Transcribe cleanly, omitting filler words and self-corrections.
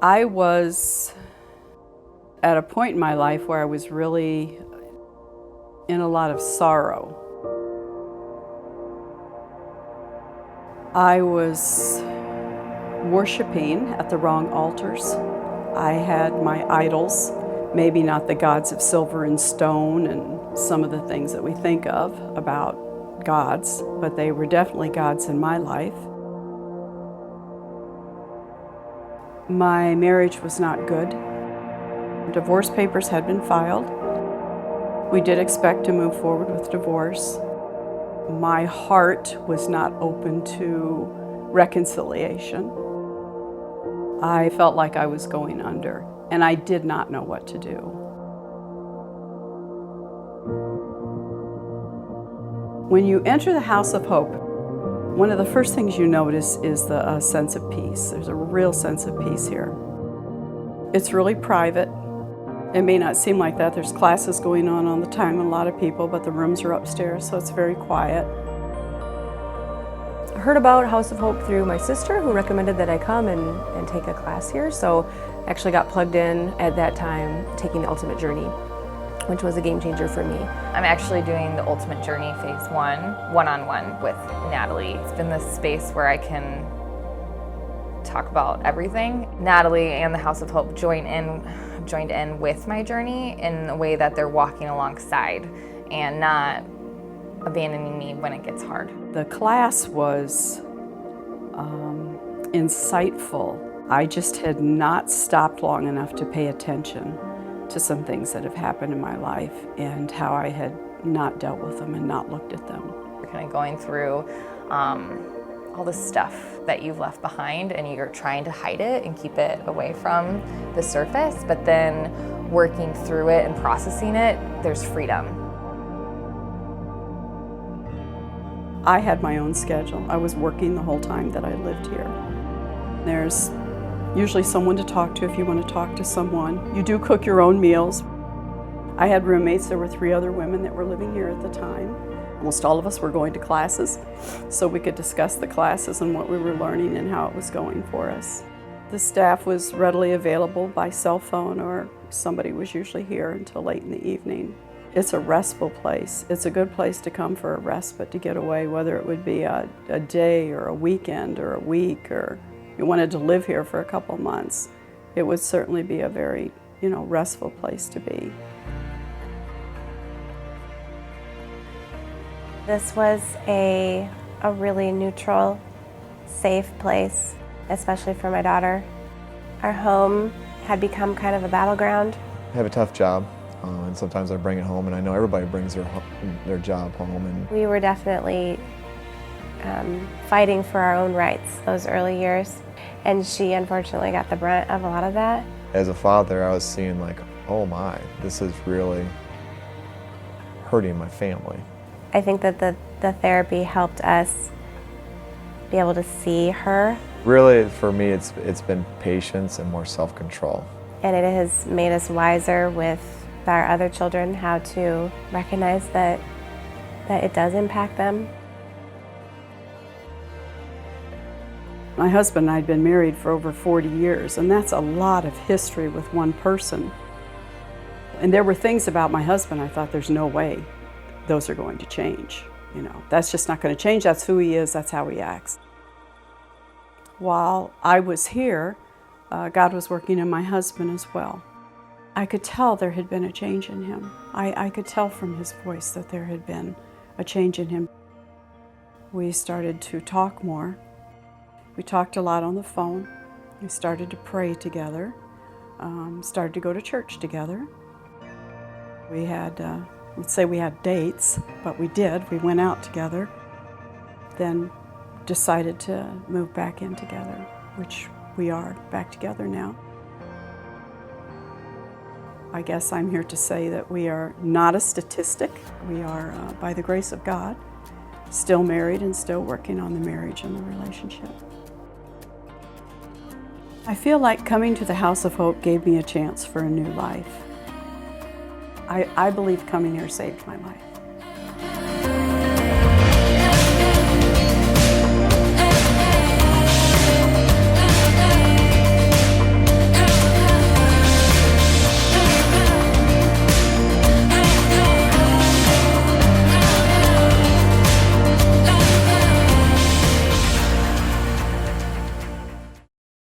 I was at a point in my life where I was really in a lot of sorrow. I was worshiping at the wrong altars. I had my idols, maybe not the gods of silver and stone and some of the things that we think of about gods, but they were definitely gods in my life. My marriage was not good. Divorce papers had been filed. We did expect to move forward with divorce. My heart was not open to reconciliation. I felt like I was going under, and I did not know what to do. When you enter the House of Hope, one of the first things you notice is the sense of peace. There's a real sense of peace here. It's really private. It may not seem like that. There's classes going on all the time, a lot of people, but the rooms are upstairs, so it's very quiet. I heard about House of Hope through my sister, who recommended that I come and take a class here. So I actually got plugged in at that time, taking the Ultimate Journey, which was a game changer for me. I'm actually doing the Ultimate Journey Phase 1, one-on-one with Natalie. It's been this space where I can talk about everything. Natalie and the House of Hope joined in with my journey in a way that they're walking alongside and not abandoning me when it gets hard. The class was insightful. I just had not stopped long enough to pay attention to some things that have happened in my life and how I had not dealt with them and not looked at them. You're kind of going through all the stuff that you've left behind, and you're trying to hide it and keep it away from the surface, but then working through it and processing it, there's freedom. I had my own schedule. I was working the whole time that I lived here. There's usually someone to talk to if you want to talk to someone. You do cook your own meals. I had roommates. There were 3 other women that were living here at the time. Almost all of us were going to classes, so we could discuss the classes and what we were learning and how it was going for us. The staff was readily available by cell phone, or somebody was usually here until late in the evening. It's a restful place. It's a good place to come for a respite, to get away, whether it would be a day or a weekend or a week, or you wanted to live here for a couple months. It would certainly be a very, restful place to be. This was a really neutral, safe place, especially for my daughter. Our home had become kind of a battleground. I have a tough job, and sometimes I bring it home, and I know everybody brings their job home. And we were definitely fighting for our own rights those early years, and she unfortunately got the brunt of a lot of that. As a father, I was seeing like, oh my, this is really hurting my family. I think that the therapy helped us be able to see her. Really, for me, it's been patience and more self-control. And it has made us wiser with our other children, how to recognize that it does impact them. My husband and I had been married for over 40 years, and that's a lot of history with one person. And there were things about my husband I thought, there's no way those are going to change. That's just not going to change. That's who he is. That's how he acts. While I was here, God was working in my husband as well. I could tell there had been a change in him. I could tell from his voice that there had been a change in him. We started to talk more. We talked a lot on the phone. We started to pray together, started to go to church together. We had let's say we had dates, but we did. We went out together, then decided to move back in together, which we are back together now. I guess I'm here to say that we are not a statistic. We are, by the grace of God, still married and still working on the marriage and the relationship. I feel like coming to the House of Hope gave me a chance for a new life. I believe coming here saved my life.